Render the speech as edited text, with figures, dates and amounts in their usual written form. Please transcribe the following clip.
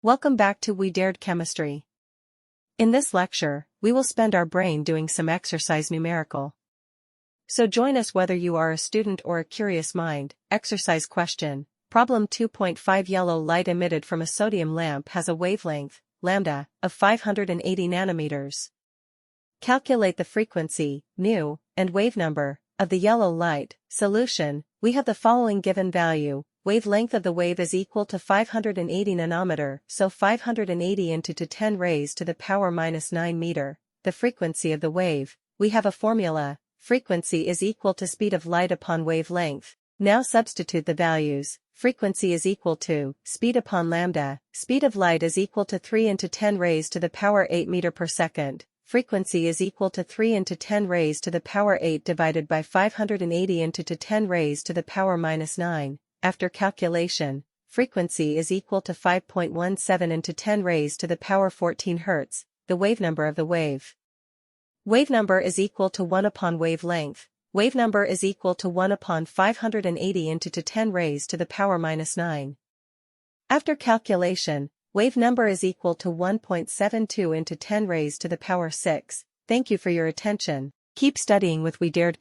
Welcome back to We Dared Chemistry. In this lecture, we will spend our brain doing some exercise numerical. So join us whether you are a student or a curious mind. Exercise question. Problem 2.5 Yellow light emitted from a sodium lamp has a wavelength, lambda, of 580 nanometers. Calculate the frequency, nu, and wave number, of the yellow light. Solution. We have the following given value. Wavelength of the wave is equal to 580 nanometer, so 580 into 10 raised to the power minus 9 meter. The frequency of the wave. We have a formula. Frequency is equal to speed of light upon wavelength. Now substitute the values. Frequency is equal to speed upon lambda. Speed of light is equal to 3 into 10 raised to the power 8 meter per second. Frequency is equal to 3 into 10 raised to the power 8 divided by 580 into 10 raised to the power minus 9. After calculation, frequency is equal to 5.17 into 10 raised to the power 14 Hz, the wave number of the wave. Wave number is equal to 1 upon wavelength. Wave number is equal to 1 upon 580 into 10 raised to the power minus 9. After calculation, wave number is equal to 1.72 into 10 raised to the power 6. Thank you for your attention. Keep studying with We Dared Chemistry.